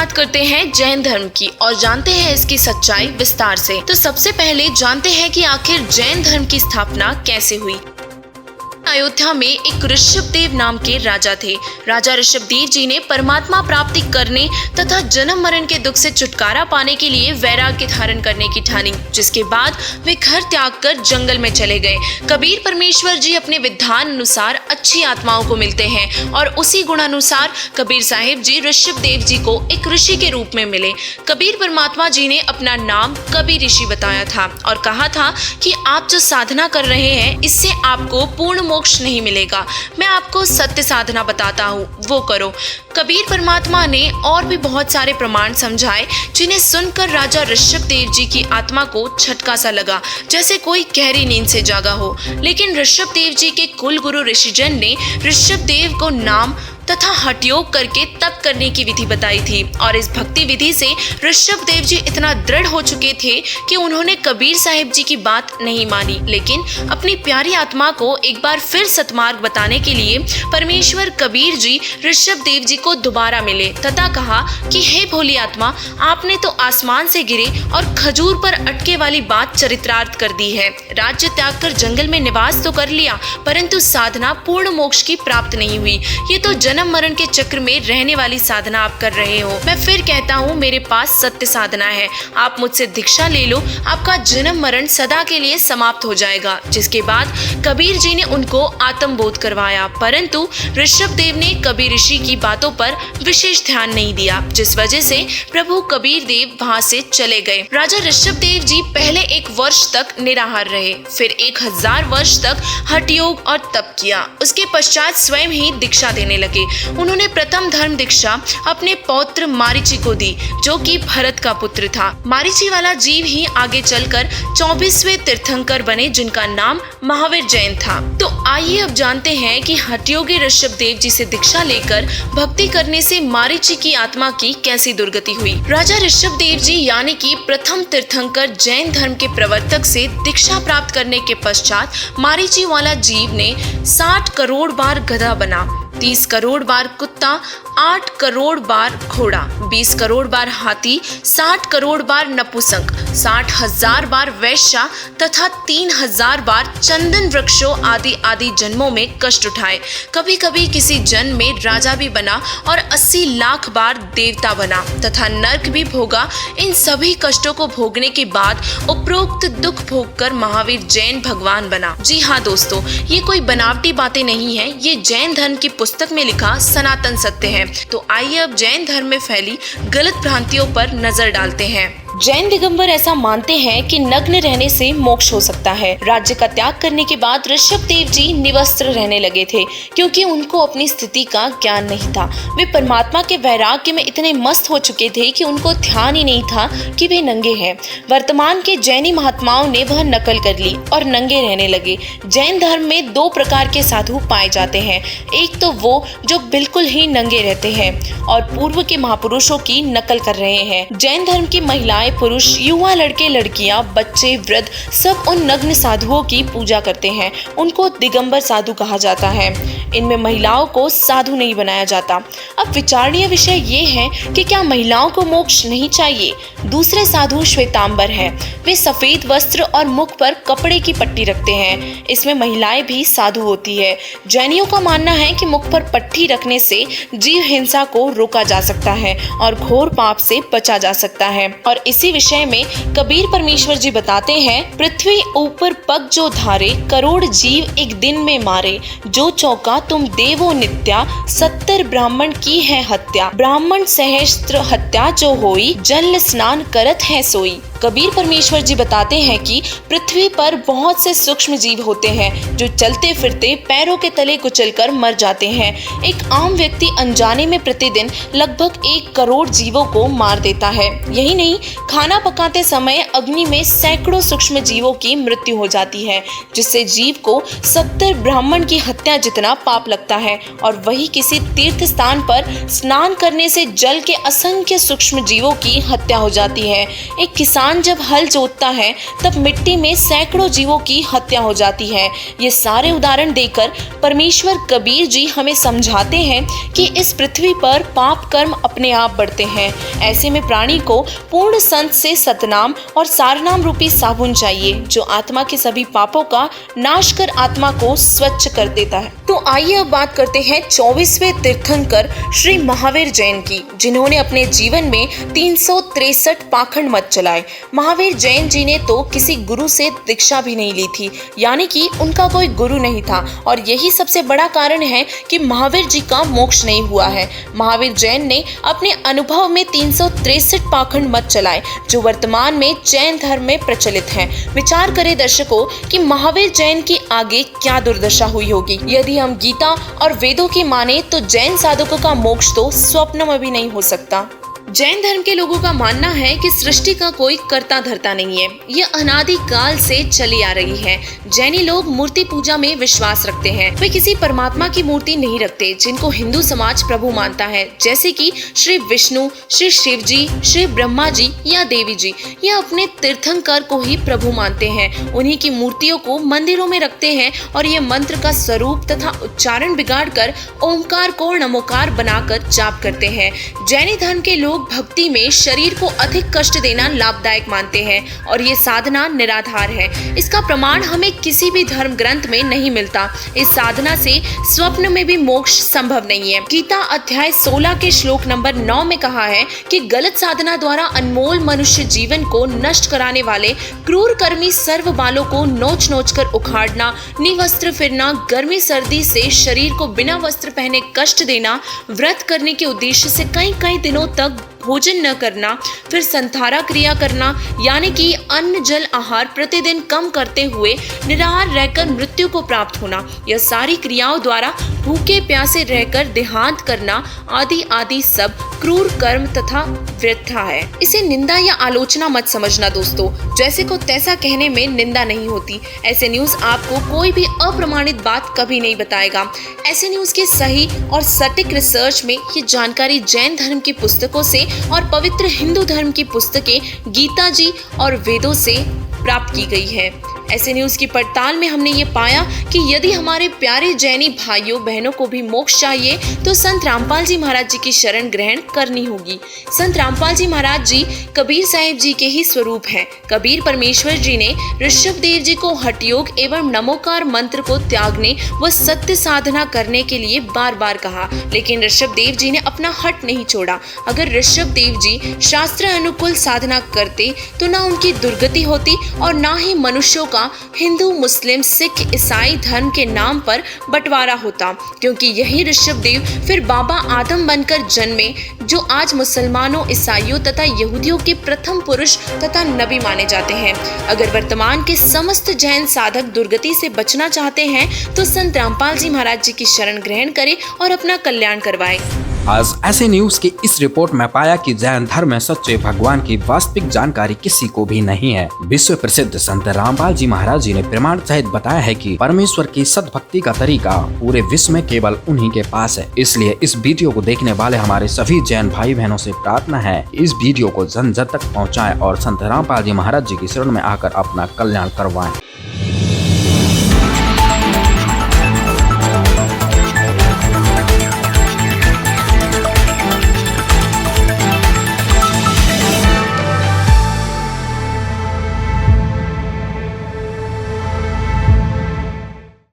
बात करते हैं जैन धर्म की और जानते हैं इसकी सच्चाई विस्तार से। तो सबसे पहले जानते हैं कि आखिर जैन धर्म की स्थापना कैसे हुई। अयोध्या में एक ऋषभदेव नाम के राजा थे। राजा ऋषभदेव जी ने परमात्मा प्राप्ति करने तथा जन्म मरण के दुख से छुटकारा पाने के लिए वैराग्य धारण करने की ठानी, जिसके बाद वे घर त्याग कर जंगल में चले गए। कबीर परमेश्वर जी अपने विधान अनुसार अच्छी आत्माओं को मिलते हैं और उसी गुणानुसार कबीर साहिब जी ऋषभदेव जी को एक ऋषि के रूप में मिले। कबीर परमात्मा जी ने अपना नाम कबीर ऋषि बताया था और कहा था कि आप जो साधना कर रहे हैं इससे आपको पूर्ण मोक्ष नहीं मिलेगा। मैं आपको सत्य साधना बताता हूँ, वो करो। कबीर परमात्मा ने और भी बहुत सारे प्रमाण समझाए, जिन्हें सुनकर राजा ऋषभदेव जी की आत्मा को झटका सा लगा, जैसे कोई गहरी नींद से जागा हो। लेकिन ऋषभदेव जी के कुल गुरु ऋषिजन ने ऋषभदेव को नाम तथा हठयोग करके तप करने की विधि बताई थी और इस भक्ति विधि से ऋषभदेव जी इतना दृढ़ हो चुके थे कि उन्होंने कबीर साहिब जी की बात नहीं मानी, लेकिन अपनी प्यारी आत्मा को एक बार फिर सतमार्ग बताने के लिए परमेश्वर कबीर जी ऋषभदेव जी को दोबारा मिले तथा कहा कि हे भोली आत्मा, आपने तो आसमान से गिरे और खजूर पर अटके वाली बात चरित्रार्थ कर दी है। राज्य त्याग कर जंगल में निवास तो कर लिया, परंतु साधना पूर्ण मोक्ष की प्राप्त नहीं हुई। ये तो जन्म मरण के चक्र में रहने वाली साधना आप कर रहे हो। मैं फिर कहता हूँ, मेरे पास सत्य साधना है, आप मुझसे दीक्षा ले लो, आपका जन्म मरण सदा के लिए समाप्त हो जाएगा। जिसके बाद कबीर जी ने उनको आत्मबोध करवाया, परंतु ऋषभदेव ने कबीर ऋषि की बातों पर विशेष ध्यान नहीं दिया, जिस वजह से प्रभु कबीर देव वहाँ से चले गए। राजा ऋषभदेव जी पहले 1 वर्ष तक निराहार रहे, फिर 1000 वर्ष तक हठयोग और तप किया। उसके पश्चात स्वयं ही दीक्षा देने लगे। उन्होंने प्रथम धर्म दीक्षा अपने पौत्र मारीची को दी, जो कि भरत का पुत्र था। मारीची वाला जीव ही आगे चलकर 24वें तीर्थंकर बने, जिनका नाम महावीर जैन था। तो आइए अब जानते हैं कि हठयोगी ऋषभदेव जी से दीक्षा लेकर भक्ति करने से मारीची की आत्मा की कैसी दुर्गति हुई। राजा ऋषभदेव जी यानी कि प्रथम तीर्थंकर जैन धर्म के प्रवर्तक से दीक्षा प्राप्त करने के पश्चात मारीची वाला जीव ने 60 करोड़ बार गधा बना, 30 करोड़ बार कुत्ता, 8 करोड़ बार घोड़ा, 20 करोड़ बार हाथी, 60 करोड़ बार नपुंसक, 60,000 बार वैश्या तथा 3,000 बार चंदन वृक्षों आदि आदि जन्मों में कष्ट उठाए। कभी कभी किसी जन्म में राजा भी बना और 80 लाख बार देवता बना तथा नर्क भी भोगा। इन सभी कष्टों को भोगने के बाद उपरोक्त दुख भोगकर महावीर जैन भगवान बना। जी हाँ दोस्तों, ये कोई बनावटी बातें नहीं है, ये जैन धर्म की पुस्तक में लिखा सनातन सत्य है। तो आइए अब जैन धर्म में फैली गलत भ्रांतियों पर नजर डालते हैं। जैन दिगंबर ऐसा मानते हैं कि नग्न रहने से मोक्ष हो सकता है। राज्य का त्याग करने के बाद ऋषभदेव जी निवस्त्र रहने लगे थे, क्योंकि उनको अपनी स्थिति का ज्ञान नहीं था। वे परमात्मा के वैराग्य में इतने मस्त हो चुके थे कि उनको ध्यान ही नहीं था कि वे नंगे हैं। वर्तमान के जैनी महात्माओं ने वह नकल कर ली और नंगे रहने लगे। जैन धर्म में 2 प्रकार के साधु पाए जाते हैं। एक तो वो जो बिल्कुल ही नंगे रहते हैं और पूर्व के महापुरुषों की नकल कर रहे हैं। जैन धर्म की महिलाएं, पुरुष, युवा, लड़के लड़कियां, बच्चे, वृद्ध सब उन नग्न साधुओं की पूजा करते हैं। उनको दिगंबर साधु कहा जाता है। इनमें महिलाओं को साधु नहीं बनाया जाता। अब विचारणीय विषय ये है कि क्या महिलाओं को मोक्ष नहीं चाहिए? दूसरे साधु श्वेतांबर हैं। वे सफेद वस्त्र और मुख पर कपड़े की पट्टी रखते हैं। इसमें महिलाएं भी साधु होती है। जैनियों का मानना है कि मुख पर पट्टी रखने से जीव हिंसा को रोका जा सकता है और घोर पाप से बचा जा सकता है। और इसी विषय में कबीर परमेश्वर जी बताते हैं, पृथ्वी ऊपर पग जो धारे, करोड़ जीव एक दिन में मारे, जो चौका तुम देवो नित्या, 70 ब्राह्मण की है हत्या, ब्राह्मण सहस्त्र हत्या जो होई, जल स्नान करत है सोई। कबीर परमेश्वर जी बताते हैं कि पृथ्वी पर बहुत से सूक्ष्म जीव होते हैं जो चलते फिरते पैरों के तले कुचलकर मर जाते हैं। एक आम व्यक्ति अनजाने में प्रतिदिन लगभग 1 करोड़ जीवों को मार देता है। यही नहीं, खाना पकाते समय अग्नि में सैकड़ों सूक्ष्म जीवों की मृत्यु हो जाती है, जिससे जीव को 70 ब्राह्मण की हत्या जितना पाप लगता है। और वही किसी तीर्थ स्थान पर स्नान करने से जल के असंख्य सूक्ष्म जीवों की हत्या हो जाती है। एक किसान किसान जब हल जोतता है तब मिट्टी में सैकड़ों जीवों की हत्या हो जाती है। ये सारे उदाहरण देकर परमेश्वर कबीर जी हमें समझाते हैं कि इस पृथ्वी पर पाप कर्म अपने आप बढ़ते हैं। ऐसे में प्राणी को पूर्ण संत से सतनाम और सारनाम रूपी साबुन चाहिए, जो आत्मा के सभी पापों का नाश कर आत्मा को स्वच्छ कर देता है। तो आइए अब बात करते हैं 24वें तीर्थंकर श्री महावीर जैन की, जिन्होंने अपने जीवन में 363 पाखंड मत चलाए। महावीर जैन जी ने तो किसी गुरु से दीक्षा भी नहीं ली थी, यानी कि उनका कोई गुरु नहीं था, और यही सबसे बड़ा कारण है कि महावीर जी का मोक्ष नहीं हुआ है। महावीर जैन ने अपने अनुभव में 363 पाखंड मत चलाए, जो वर्तमान में जैन धर्म में प्रचलित हैं। विचार करें दर्शकों कि महावीर जैन की आगे क्या दुर्दशा हुई होगी। यदि हम गीता और वेदों की माने तो जैन साधकों का मोक्ष तो स्वप्न में भी नहीं हो सकता। जैन धर्म के लोगों का मानना है कि सृष्टि का कोई कर्ता धर्ता नहीं है, यह अनादि काल से चली आ रही है। जैनी लोग मूर्ति पूजा में विश्वास रखते हैं। वे किसी परमात्मा की मूर्ति नहीं रखते जिनको हिंदू समाज प्रभु मानता है, जैसे कि श्री विष्णु, श्री शिव जी, श्री ब्रह्मा जी या देवी जी। यह अपने तीर्थंकर को ही प्रभु मानते हैं, उन्हीं की मूर्तियों को मंदिरों में रखते हैं और ये मंत्र का स्वरूप तथा उच्चारण बिगाड़ कर ओमकार को नमोकार बनाकर जाप करते हैं। जैनी धर्म के लोग भक्ति में शरीर को अधिक कष्ट देना लाभदायक मानते हैं और ये साधना निराधार है। इसका प्रमाण हमें किसी भी धर्म ग्रंथ में नहीं मिलता। इस साधना से स्वप्न में भी मोक्ष संभव नहीं है। गीता अध्याय 16 के श्लोक नंबर 9 में कहा है कि गलत साधना द्वारा अनमोल मनुष्य जीवन को नष्ट कराने वाले क्रूर कर्मी सर्व बालों को नोच नोच कर उखाड़ना, निवस्त्र फिरना, गर्मी सर्दी से शरीर को बिना वस्त्र पहने कष्ट देना, व्रत करने के उद्देश्य से कई कई दिनों तक भोजन न करना, फिर संधारा क्रिया करना यानी कि अन्न जल आहार प्रतिदिन कम करते हुए निराहार रहकर मृत्यु को प्राप्त होना, यह सारी क्रियाओं द्वारा भूखे प्यासे रहकर देहांत करना आदि आदि सब क्रूर कर्म तथा वृथा है। इसे निंदा या आलोचना मत समझना दोस्तों, जैसे को तैसा कहने में निंदा नहीं होती। ऐसे न्यूज आपको कोई भी अप्रमाणित बात कभी नहीं बताएगा। ऐसे न्यूज के सही और सटीक रिसर्च में ये जानकारी जैन धर्म की पुस्तकों से और पवित्र हिंदू धर्म की पुस्तकें गीता जी और वेदों से प्राप्त की गई है। ऐसे न्यूज की पड़ताल में हमने ये पाया कि यदि हमारे प्यारे जैनी भाइयों बहनों को भी मोक्ष चाहिए तो संत रामपाल जी महाराज जी की शरण ग्रहण करनी होगी। संत रामपाल जी महाराज जी कबीर साहिब जी के ही स्वरूप हैं। कबीर परमेश्वर जी ने ऋषभ देव जी को हठ योग एवं नमोकार मंत्र को त्यागने व सत्य साधना करने के लिए बार बार कहा, लेकिन ऋषभ देव जी ने अपना हठ नहीं छोड़ा। अगर ऋषभ देव जी शास्त्र अनुकूल साधना करते तो न उनकी दुर्गति होती और न ही मनुष्यों का हिंदू, मुस्लिम, सिख, ईसाई धर्म के नाम पर बंटवारा होता, क्योंकि यही ऋषभ देव फिर बाबा आदम बनकर जन्मे, जो आज मुसलमानों, ईसाइयों तथा यहूदियों के प्रथम पुरुष तथा नबी माने जाते हैं। अगर वर्तमान के समस्त जैन साधक दुर्गति से बचना चाहते हैं तो संत रामपाल जी महाराज जी की शरण ग्रहण करें और अपना कल्याण करवाएं। आज ऐसे न्यूज की इस रिपोर्ट में पाया कि जैन धर्म में सच्चे भगवान की वास्तविक जानकारी किसी को भी नहीं है। विश्व प्रसिद्ध संत रामपाल जी महाराज जी ने प्रमाण सहित बताया है कि परमेश्वर की सद्भक्ति का तरीका पूरे विश्व में केवल उन्हीं के पास है। इसलिए इस वीडियो को देखने वाले हमारे सभी जैन भाई बहनों से प्रार्थना है, इस वीडियो को जन जन तक पहुँचाएं और संत रामपाल जी महाराज जी की शरण में आकर अपना कल्याण करवाएं।